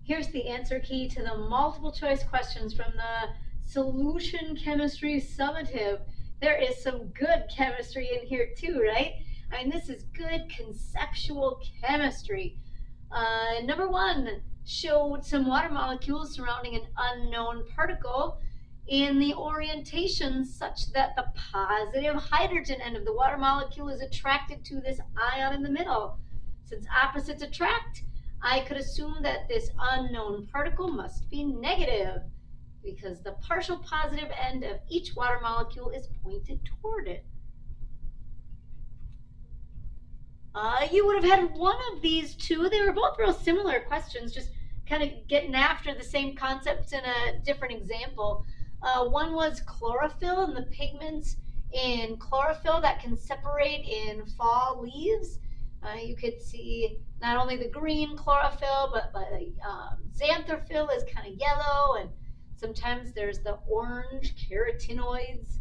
Here's the answer key to the multiple choice questions from the solution chemistry summative. There is some good chemistry in here too, right? I mean, this is good conceptual chemistry. Number one showed some water molecules surrounding an unknown particle in the orientation such that the positive hydrogen end of the water molecule is attracted to this ion in the middle. Since opposites attract, I could assume that this unknown particle must be negative because the partial positive end of each water molecule is pointed toward it. You would have had one of these two. They were both real similar questions, just kind of getting after the same concepts in a different example. One was chlorophyll and the pigments in chlorophyll that can separate in fall leaves. You could see not only the green chlorophyll, but xanthophyll is kind of yellow, and sometimes there's the orange carotenoids.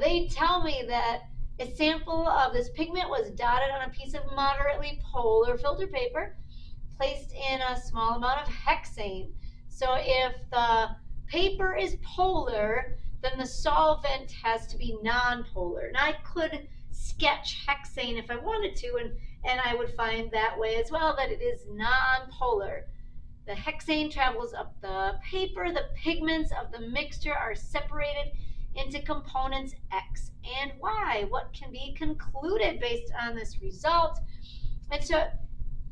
They tell me that a sample of this pigment was dotted on a piece of moderately polar filter paper placed in a small amount of hexane. So if the paper is polar, then the solvent has to be nonpolar. And I could sketch hexane if I wanted to, and I would find that way as well that it is nonpolar. The hexane travels up the paper. The pigments of the mixture are separated into components X and Y. What can be concluded based on this result? And so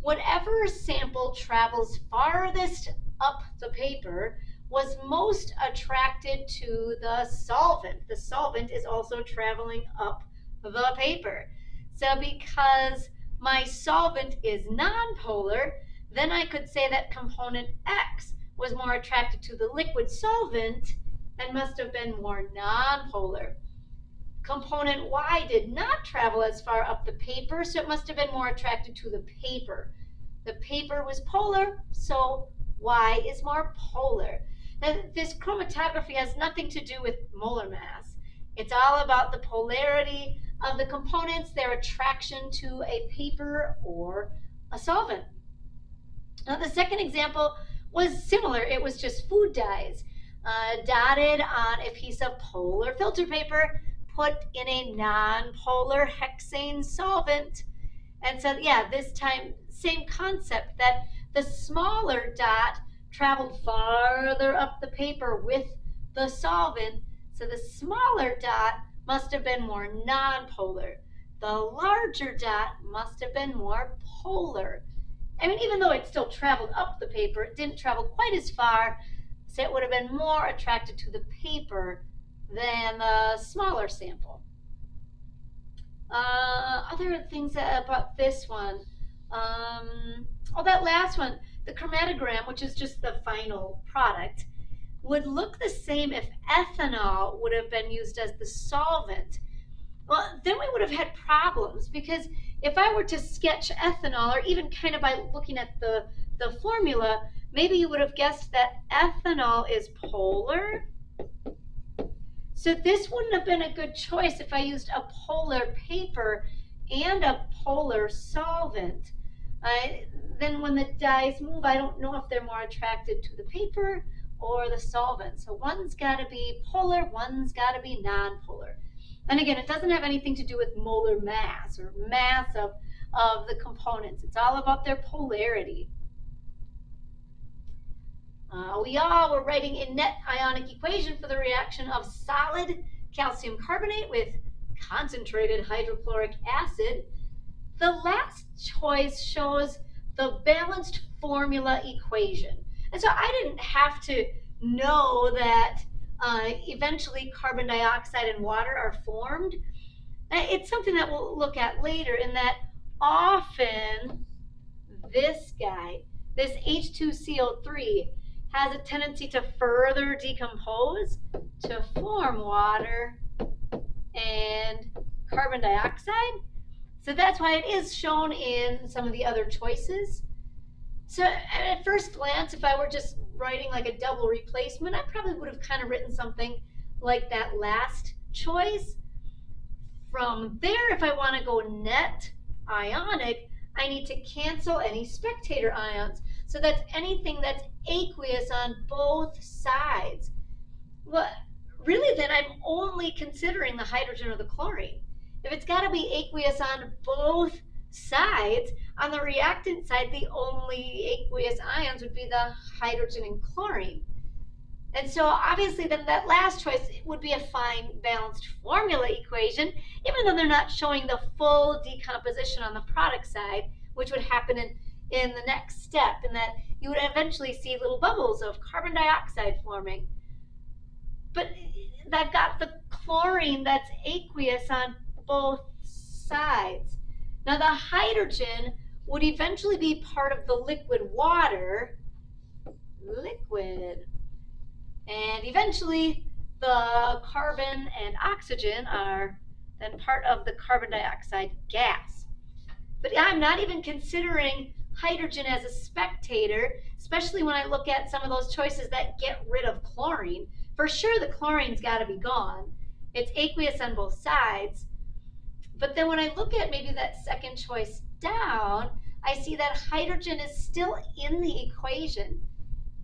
whatever sample travels farthest up the paper was most attracted to the solvent. The solvent is also traveling up the paper. So because my solvent is nonpolar, then I could say that component X was more attracted to the liquid solvent and must have been more nonpolar. Component Y did not travel as far up the paper, so it must have been more attracted to the paper. The paper was polar, so Y is more polar. Now, this chromatography has nothing to do with molar mass. It's all about the polarity of the components, their attraction to a paper or a solvent. Now, the second example was similar. It was just food dyes dotted on a piece of polar filter paper put in a non-polar hexane solvent. And so, yeah, this time, same concept, that the smaller dot traveled farther up the paper with the solvent, so the smaller dot must have been more nonpolar. The larger dot must have been more polar. I mean, even though it still traveled up the paper, it didn't travel quite as far, so it would have been more attracted to the paper than the smaller sample. Other things about this one, that last one, the chromatogram, which is just the final product, would look the same if ethanol would have been used as the solvent. Well, then we would have had problems, because if I were to sketch ethanol, or even kind of by looking at the formula, maybe you would have guessed that ethanol is polar. So this wouldn't have been a good choice if I used a polar paper and a polar solvent. Then when the dyes move, I don't know if they're more attracted to the paper or the solvent. So one's got to be polar, one's got to be nonpolar. And again, it doesn't have anything to do with molar mass or mass of the components. It's all about their polarity. We all were writing a net ionic equation for the reaction of solid calcium carbonate with concentrated hydrochloric acid. The last choice shows the balanced formula equation. And so I didn't have to know that eventually carbon dioxide and water are formed. It's something that we'll look at later, in that often this guy, this H2CO3, has a tendency to further decompose to form water and carbon dioxide. So that's why it is shown in some of the other choices. So at first glance, if I were just writing like a double replacement, I probably would have kind of written something like that last choice. From there, if I want to go net ionic, I need to cancel any spectator ions. So that's anything that's aqueous on both sides. Well, really, then I'm only considering the hydrogen or the chlorine. If it's got to be aqueous on both sides, on the reactant side, the only aqueous ions would be the hydrogen and chlorine. And so obviously then that last choice would be a fine balanced formula equation, even though they're not showing the full decomposition on the product side, which would happen in the next step, and that you would eventually see little bubbles of carbon dioxide forming. But I've got the chlorine that's aqueous on both sides. Now the hydrogen would eventually be part of the liquid water, and eventually the carbon and oxygen are then part of the carbon dioxide gas. But I'm not even considering hydrogen as a spectator, especially when I look at some of those choices that get rid of chlorine. For sure the chlorine's got to be gone. It's aqueous on both sides. But then when I look at maybe that second choice down, I see that hydrogen is still in the equation.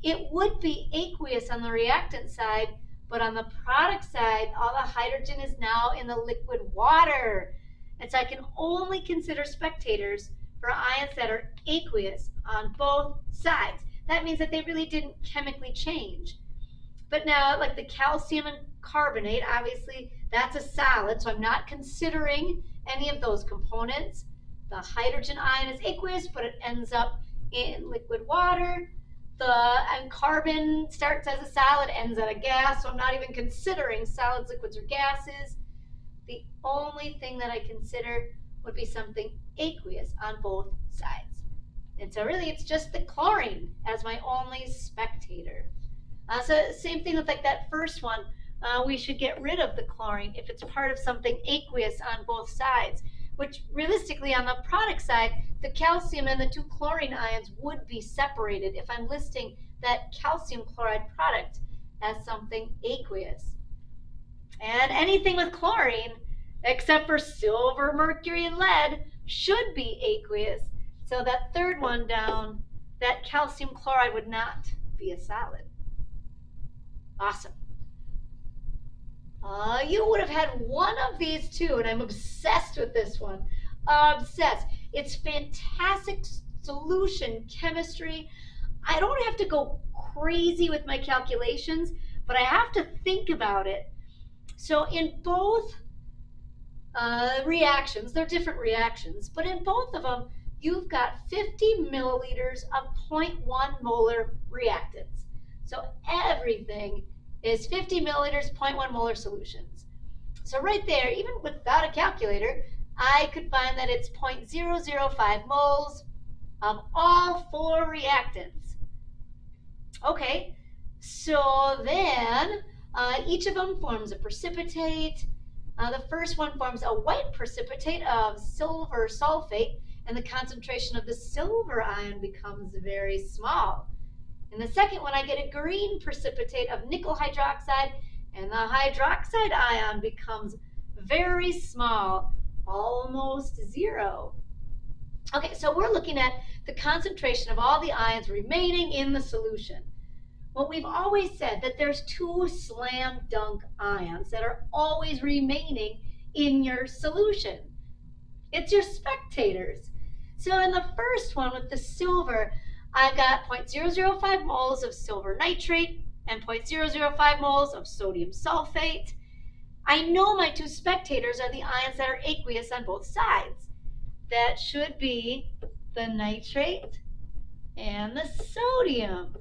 It would be aqueous on the reactant side, but on the product side, all the hydrogen is now in the liquid water. And so I can only consider spectators for ions that are aqueous on both sides. That means that they really didn't chemically change. But now, like the calcium and carbonate, obviously that's a solid, so I'm not considering any of those components. The hydrogen ion is aqueous, but it ends up in liquid water. And carbon starts as a solid, ends as a gas, so I'm not even considering solids, liquids, or gases. The only thing that I consider would be something aqueous on both sides. And so really it's just the chlorine as my only spectator. So same thing with like that first one. We should get rid of the chlorine if it's part of something aqueous on both sides, which realistically on the product side, the calcium and the two chlorine ions would be separated if I'm listing that calcium chloride product as something aqueous. And anything with chlorine, except for silver, mercury, and lead, should be aqueous. So that third one down, that calcium chloride would not be a solid. Awesome. You would have had one of these two, and I'm obsessed with this one. Obsessed. It's fantastic solution chemistry. I don't have to go crazy with my calculations, but I have to think about it. So in both reactions, they're different reactions, but in both of them, you've got 50 milliliters of 0.1 molar reactants. So everything is 50 milliliters, 0.1 molar solutions. So right there, even without a calculator, I could find that it's 0.005 moles of all four reactants. Okay, so then each of them forms a precipitate. The first one forms a white precipitate of silver sulfate, and the concentration of the silver ion becomes very small. In the second one, I get a green precipitate of nickel hydroxide, and the hydroxide ion becomes very small, almost zero. Okay, so we're looking at the concentration of all the ions remaining in the solution. Well, we've always said that there's two slam dunk ions that are always remaining in your solution. It's your spectators. So in the first one with the silver, I've got 0.005 moles of silver nitrate and 0.005 moles of sodium sulfate. I know my two spectators are the ions that are aqueous on both sides. That should be the nitrate and the sodium.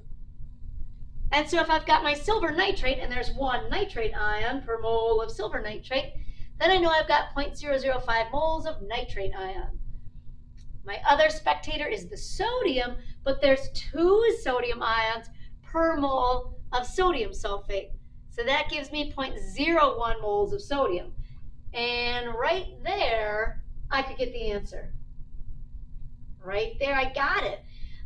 And so if I've got my silver nitrate and there's one nitrate ion per mole of silver nitrate, then I know I've got 0.005 moles of nitrate ion. My other spectator is the sodium, but there's two sodium ions per mole of sodium sulfate. So that gives me 0.01 moles of sodium. And right there, I could get the answer. Right there, I got it.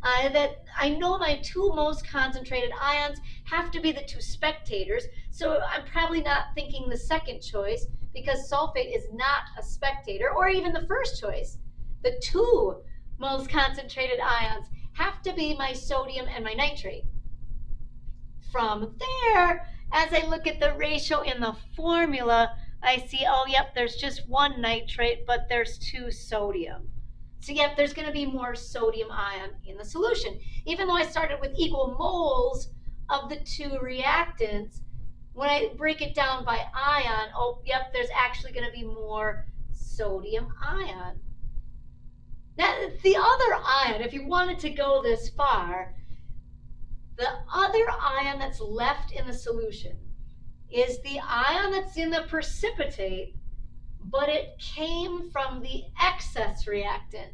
That I know my two most concentrated ions have to be the two spectators, so I'm probably not thinking the second choice because sulfate is not a spectator, or even the first choice. The two most concentrated ions have to be my sodium and my nitrate. From there, as I look at the ratio in the formula, I see, oh, yep, there's just one nitrate, but there's 2 sodium. So, yep, there's going to be more sodium ion in the solution. Even though I started with equal moles of the 2 reactants, when I break it down by ion, oh, yep, there's actually going to be more sodium ion. Now, the other ion, if you wanted to go this far, the other ion that's left in the solution is the ion that's in the precipitate, but it came from the excess reactant.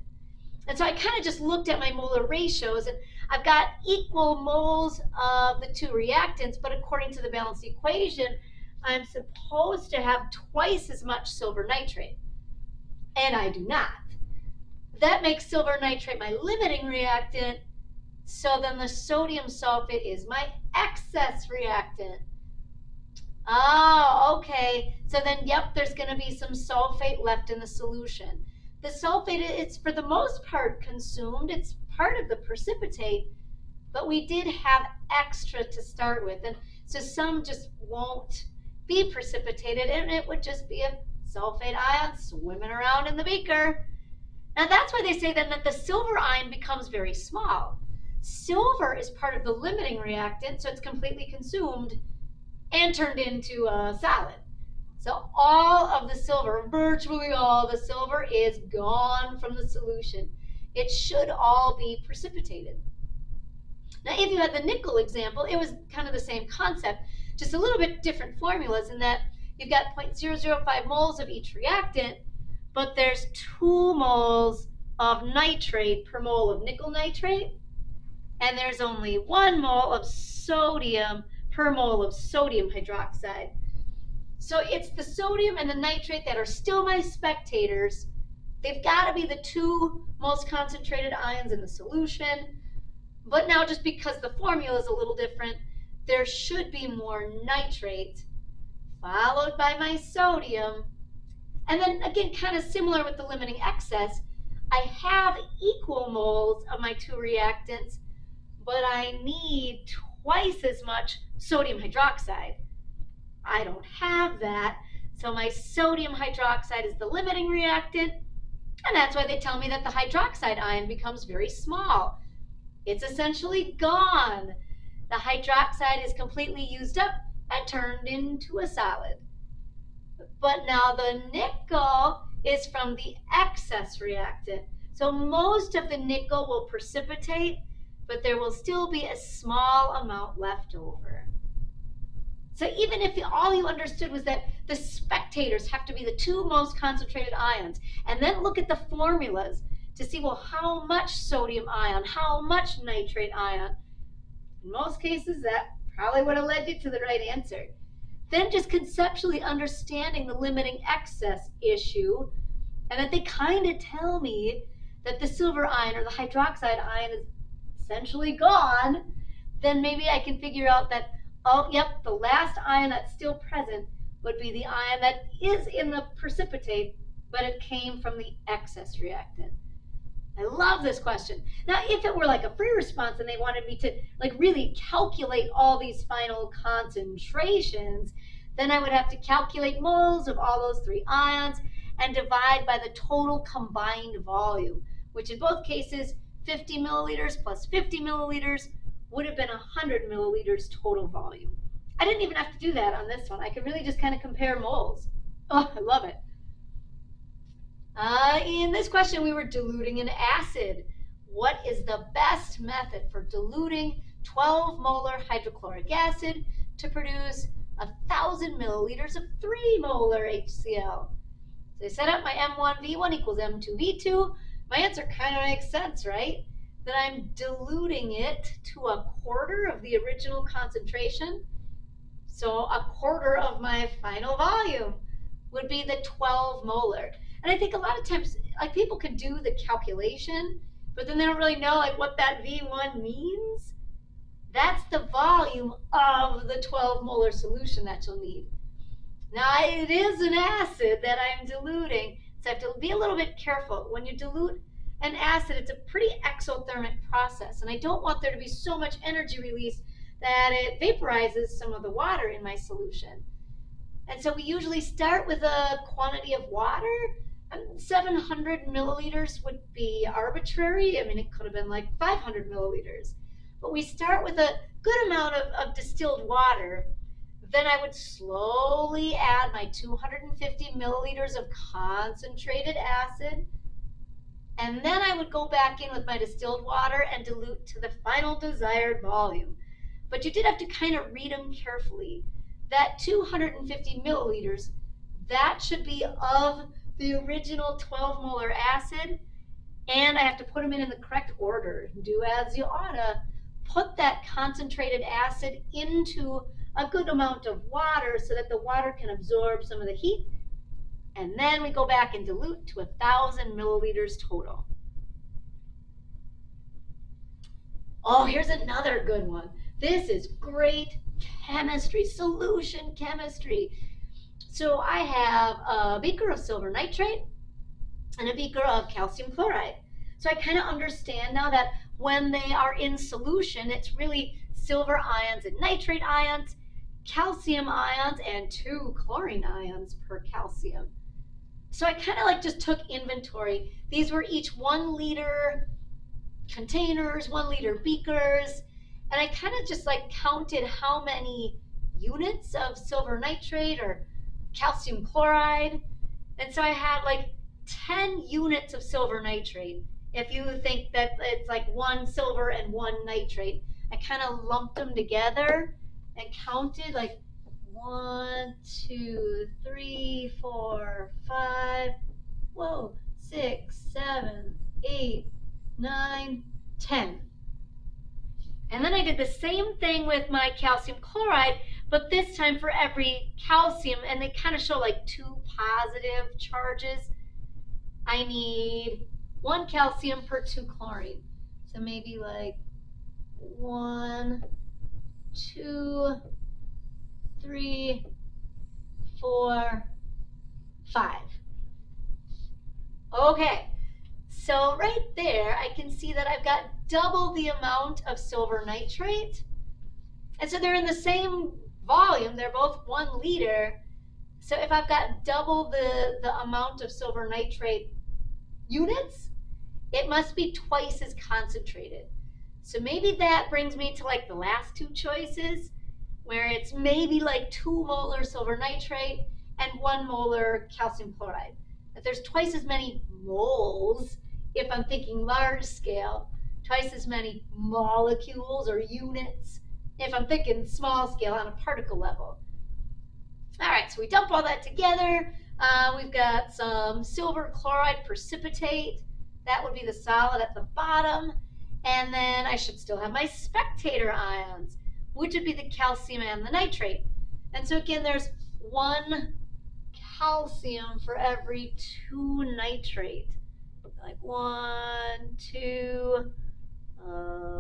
And so I kind of just looked at my molar ratios, and I've got equal moles of the 2 reactants, but according to the balanced equation, I'm supposed to have twice as much silver nitrate, and I do not. That makes silver nitrate my limiting reactant, so then the sodium sulfate is my excess reactant. Oh, okay. So then, yep, there's going to be some sulfate left in the solution. The sulfate, it's for the most part consumed. It's part of the precipitate, but we did have extra to start with. And so some just won't be precipitated, and it would just be a sulfate ion swimming around in the beaker. Now that's why they say then that the silver ion becomes very small. Silver is part of the limiting reactant, so it's completely consumed and turned into a solid. So all of the silver, virtually all the silver, is gone from the solution. It should all be precipitated. Now, if you had the nickel example, it was kind of the same concept, just a little bit different formulas in that you've got 0.005 moles of each reactant, but there's 2 moles of nitrate per mole of nickel nitrate, and there's only 1 mole of sodium per mole of sodium hydroxide. So it's the sodium and the nitrate that are still my spectators. They've got to be the 2 most concentrated ions in the solution. But now, just because the formula is a little different, there should be more nitrate, followed by my sodium. And then again, kind of similar with the limiting excess, I have equal moles of my 2 reactants, but I need twice as much sodium hydroxide. I don't have that, so my sodium hydroxide is the limiting reactant, and that's why they tell me that the hydroxide ion becomes very small. It's essentially gone. The hydroxide is completely used up and turned into a solid. But now the nickel is from the excess reactant. So most of the nickel will precipitate, but there will still be a small amount left over. So even if all you understood was that the spectators have to be the 2 most concentrated ions, and then look at the formulas to see, well, how much sodium ion, how much nitrate ion, in most cases that probably would have led you to the right answer. Then just conceptually understanding the limiting excess issue, and that they kind of tell me that the silver ion or the hydroxide ion is essentially gone, then maybe I can figure out that, oh, yep, the last ion that's still present would be the ion that is in the precipitate, but it came from the excess reactant. I love this question. Now, if it were like a free response and they wanted me to like really calculate all these final concentrations, then I would have to calculate moles of all those 3 ions and divide by the total combined volume, which in both cases, 50 milliliters plus 50 milliliters would have been 100 milliliters total volume. I didn't even have to do that on this one. I could really just kind of compare moles. Oh, I love it. In this question, we were diluting an acid. What is the best method for diluting 12 molar hydrochloric acid to produce 1,000 milliliters of 3 molar HCl? So I set up my M1V1 equals M2V2. My answer kind of makes sense, right? That I'm diluting it to 1/4 of the original concentration. So 1/4 of my final volume would be the 12 molar. And I think a lot of times, like, people could do the calculation, but then they don't really know like what that V1 means. That's the volume of the 12 molar solution that you'll need. Now, it is an acid that I'm diluting, so I have to be a little bit careful. When you dilute an acid, it's a pretty exothermic process, and I don't want there to be so much energy release that it vaporizes some of the water in my solution. And so we usually start with a quantity of water. 700 milliliters would be arbitrary. I mean, it could have been like 500 milliliters. But we start with a good amount of distilled water. Then I would slowly add my 250 milliliters of concentrated acid. And then I would go back in with my distilled water and dilute to the final desired volume. But you did have to kind of read them carefully. That 250 milliliters, that should be of the original 12 molar acid, and I have to put them in the correct order. Do as you oughta. Put that concentrated acid into a good amount of water so that the water can absorb some of the heat, and then we go back and dilute to 1,000 milliliters total. Oh, here's another good one. This is great chemistry, solution chemistry. So I have a beaker of silver nitrate and a beaker of calcium chloride. So I kind of understand now that when they are in solution, it's really silver ions and nitrate ions, calcium ions, and 2 chlorine ions per calcium. So I kind of like just took inventory. These were each 1 liter containers, 1 liter beakers, and I kind of just like counted how many units of silver nitrate or calcium chloride. And so I had like 10 units of silver nitrate. If you think that it's like 1 silver and 1 nitrate, I kind of lumped them together and counted like 1, 2, 3, 4, 5, 6, 7, 8, 9, 10. And then I did the same thing with my calcium chloride, but this time for every calcium, and they kind of show like 2 positive charges. I need 1 calcium per 2 chlorine. So maybe like 1, 2, 3, 4, 5. Okay, so right there I can see that I've got double the amount of silver nitrate. And so they're in the same volume, they're both 1 liter. So if I've got double the amount of silver nitrate units, it must be twice as concentrated. So maybe that brings me to like the last 2 choices, where it's maybe like 2 molar silver nitrate and 1 molar calcium chloride. If there's twice as many moles, if I'm thinking large scale, twice as many molecules or units, if I'm thinking small scale on a particle level. All right, so we dump all that together. We've got some silver chloride precipitate. That would be the solid at the bottom. And then I should still have my spectator ions, which would be the calcium and the nitrate. And so again, there's 1 calcium for every 2 nitrate. Like 1, 2,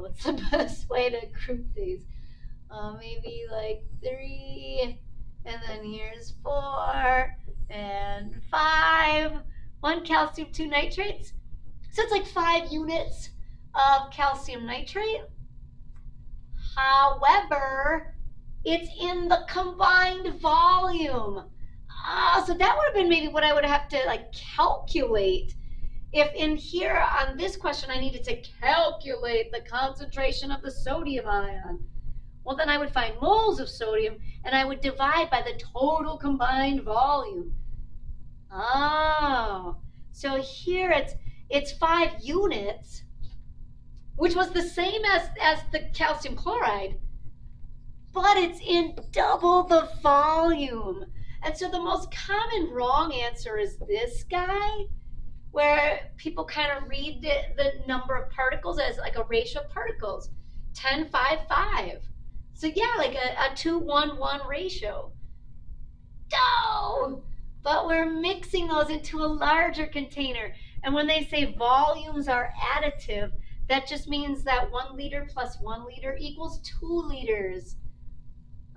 what's the best way to group these? Maybe like 3, and then here's 4 and 5. 1 calcium, 2 nitrates. So it's like 5 units of calcium nitrate. However, it's in the combined volume. So that would have been maybe what I would have to like calculate. If in here on this question I needed to calculate the concentration of the sodium ion, well then I would find moles of sodium and I would divide by the total combined volume. Oh, so here it's 5 units, which was the same as the calcium chloride, but it's in double the volume. And so the most common wrong answer is this guy, where people kind of read the number of particles as like a ratio of particles, 10, 5, 5. So yeah, like a 2, 1, 1 ratio. No, but we're mixing those into a larger container. And when they say volumes are additive, that just means that 1 liter plus 1 liter equals 2 liters.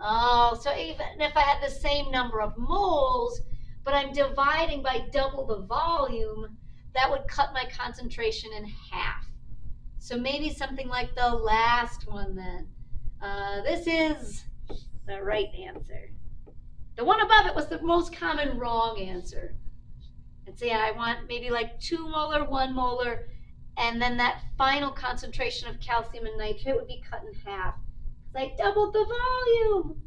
Oh, so even if I had the same number of moles, but I'm dividing by double the volume, that would cut my concentration in half. So maybe something like the last one then. This is the right answer. The one above it was the most common wrong answer. And so yeah, I want maybe like 2 molar, 1 molar, and then that final concentration of calcium and nitrate would be cut in half. Because I doubled the volume.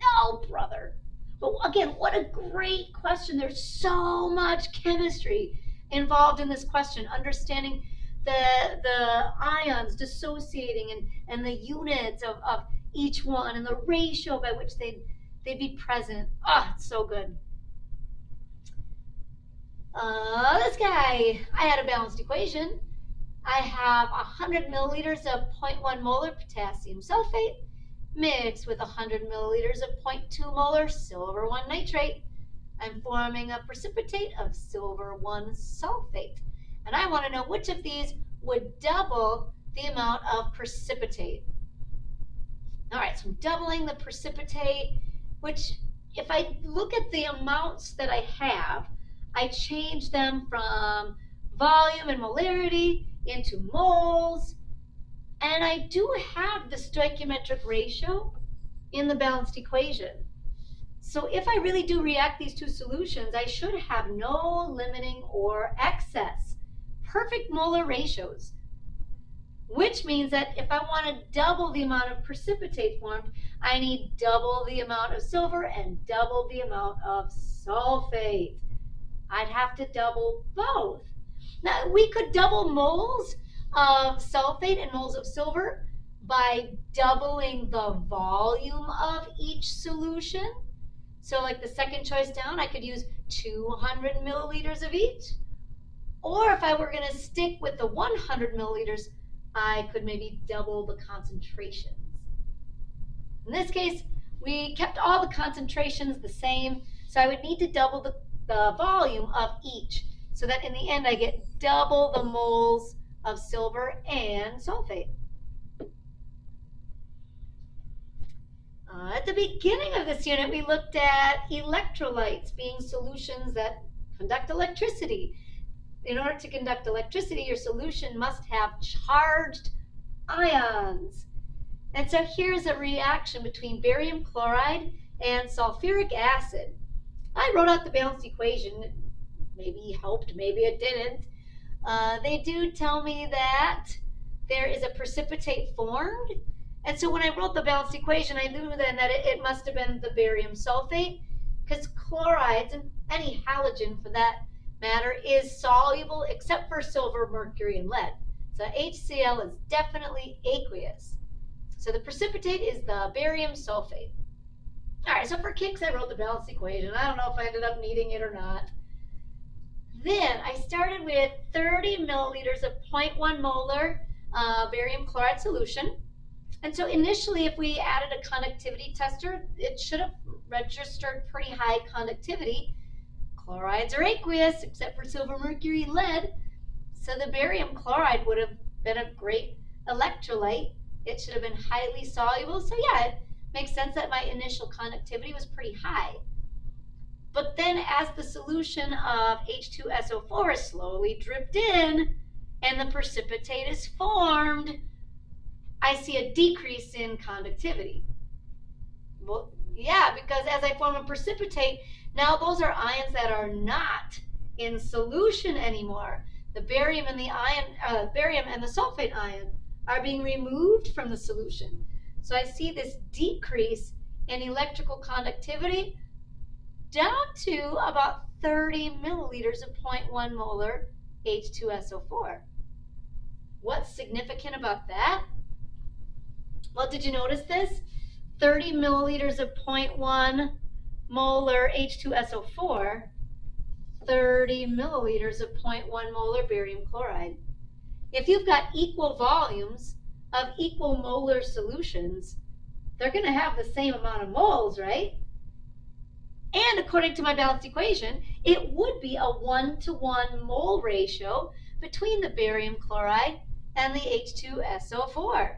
No, brother. But again, what a great question. There's so much chemistry involved in this question. Understanding the ions dissociating and the units of each one and the ratio by which they'd be present. Ah, it's so good. This guy, I had a balanced equation. I have 100 milliliters of 0.1 molar potassium sulfate mixed with 100 milliliters of 0.2 molar silver 1 nitrate. I'm forming a precipitate of silver 1 sulfate. And I want to know which of these would double the amount of precipitate. All right, so I'm doubling the precipitate, which if I look at the amounts that I have, I change them from volume and molarity into moles, and I do have the stoichiometric ratio in the balanced equation. So if I really do react these two solutions, I should have no limiting or excess. Perfect molar ratios, which means that if I want to double the amount of precipitate formed, I need double the amount of silver and double the amount of sulfate. I'd have to double both. Now, we could double moles of sulfate and moles of silver by doubling the volume of each solution. So like the second choice down, I could use 200 milliliters of each. Or if I were going to stick with the 100 milliliters, I could maybe double the concentrations. In this case, we kept all the concentrations the same, so I would need to double the volume of each, so that in the end I get double the moles of silver and sulfate. At the beginning of this unit, we looked at electrolytes being solutions that conduct electricity. In order to conduct electricity, your solution must have charged ions. And so here's a reaction between barium chloride and sulfuric acid. I wrote out the balanced equation. It maybe helped, maybe it didn't. They do tell me that there is a precipitate formed. And so when I wrote the balanced equation, I knew then that it must have been the barium sulfate, because chlorides, and any halogen for that matter, is soluble except for silver, mercury, and lead. So HCl is definitely aqueous. So the precipitate is the barium sulfate. All right, so for kicks, I wrote the balanced equation. I don't know if I ended up needing it or not. Then I started with 30 milliliters of 0.1 molar barium chloride solution. And so initially, if we added a conductivity tester, it should have registered pretty high conductivity. Chlorides are aqueous, except for silver, mercury, lead. So the barium chloride would have been a great electrolyte. It should have been highly soluble. So yeah, it makes sense that my initial conductivity was pretty high. But then as the solution of H2SO4 is slowly dripped in and the precipitate is formed, I see a decrease in conductivity. Well, yeah, because as I form a precipitate, now those are ions that are not in solution anymore. The barium and the barium and the sulfate ion are being removed from the solution. So I see this decrease in electrical conductivity down to about 30 milliliters of 0.1 molar H2SO4. What's significant about that? Well, did you notice this? 30 milliliters of 0.1 molar H2SO4, 30 milliliters of 0.1 molar barium chloride. If you've got equal volumes of equal molar solutions, they're going to have the same amount of moles, right? And according to my balanced equation, it would be a 1-to-1 mole ratio between the barium chloride and the H2SO4.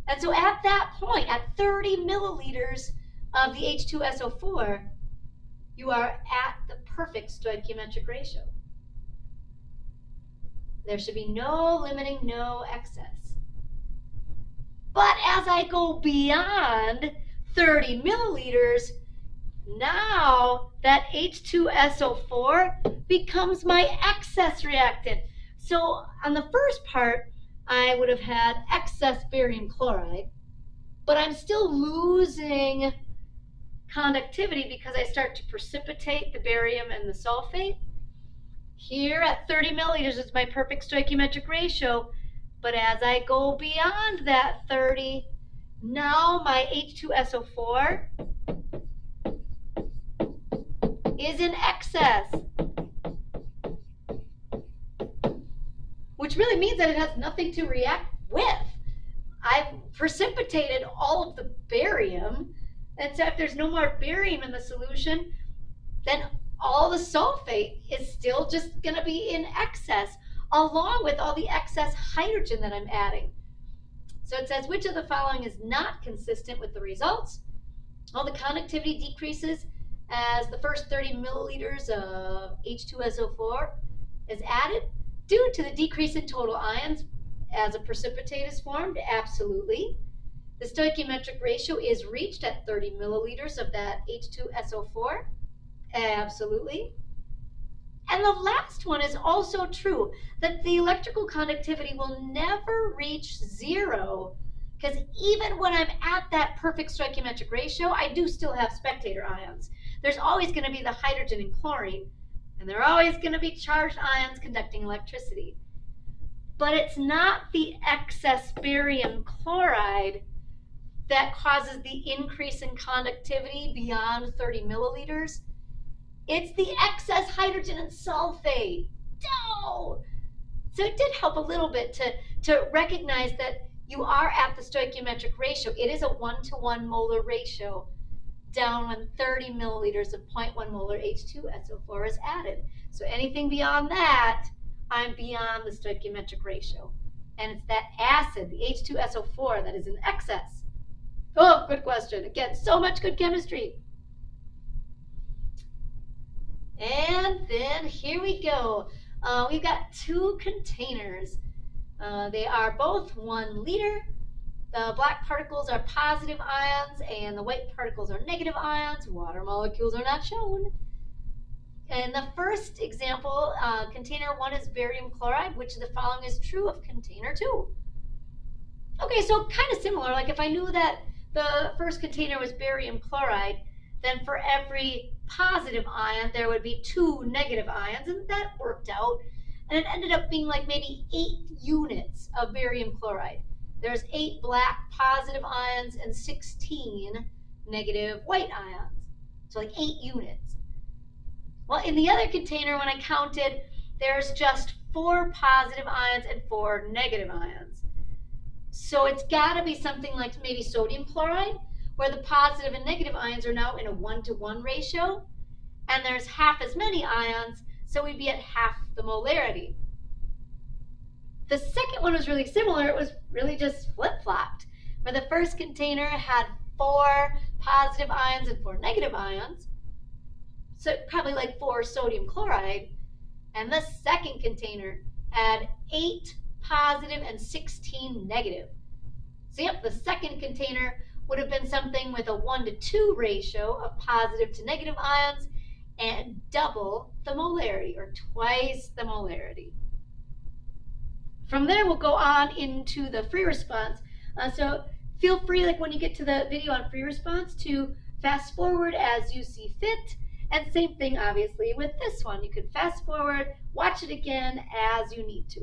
And so at that point, at 30 milliliters of the H2SO4, you are at the perfect stoichiometric ratio. There should be no limiting, no excess. But as I go beyond 30 milliliters, now that H2SO4 becomes my excess reactant. So on the first part, I would have had excess barium chloride, but I'm still losing conductivity because I start to precipitate the barium and the sulfate. Here at 30 milliliters is my perfect stoichiometric ratio, but as I go beyond that 30, now my H2SO4 is in excess, which really means that it has nothing to react with. I've precipitated all of the barium, and so if there's no more barium in the solution, then all the sulfate is still just going to be in excess, along with all the excess hydrogen that I'm adding. So it says, which of the following is not consistent with the results? Well, the conductivity decreases as the first 30 milliliters of H2SO4 is added due to the decrease in total ions as a precipitate is formed. Absolutely. The stoichiometric ratio is reached at 30 milliliters of that H2SO4. Absolutely. And the last one is also true, that the electrical conductivity will never reach zero, because even when I'm at that perfect stoichiometric ratio, I do still have spectator ions. There's always going to be the hydrogen and chlorine, and there are always going to be charged ions conducting electricity. But it's not the excess barium chloride that causes the increase in conductivity beyond 30 milliliters. It's the excess hydrogen and sulfate. No! So it did help a little bit to recognize that you are at the stoichiometric ratio. It is a 1-to-1 molar ratio down when 30 milliliters of 0.1 molar H2SO4 is added. So anything beyond that, I'm beyond the stoichiometric ratio. And it's that acid, the H2SO4, that is in excess. Oh, good question. Again, so much good chemistry. And then here we go. We've got two containers. They are both 1 liter. The black particles are positive ions and the white particles are negative ions. Water molecules are not shown. And the first example, container 1 is barium chloride, which the following is true of container 2. Okay, so kind of similar. Like if I knew that the first container was barium chloride, then for every positive ion, there would be 2 negative ions, and that worked out. And it ended up being like maybe 8 units of barium chloride. There's 8 black positive ions and 16 negative white ions. So like 8 units. Well, in the other container, when I counted, there's just 4 positive ions and 4 negative ions. So it's got to be something like maybe sodium chloride, where the positive and negative ions are now in a 1-to-1 ratio, and there's half as many ions, so we'd be at half the molarity. The second one was really similar. It was really just flip-flopped, where the first container had 4 positive ions and 4 negative ions, so probably like 4 sodium chloride, and the second container had 8 positive and 16 negative. So yep, the second container would have been something with a 1-to-2 ratio of positive to negative ions and double the molarity, or twice the molarity. From there, we'll go on into the free response. So feel free, like when you get to the video on free response, to fast forward as you see fit. And same thing, obviously, with this one. You can fast forward, watch it again as you need to.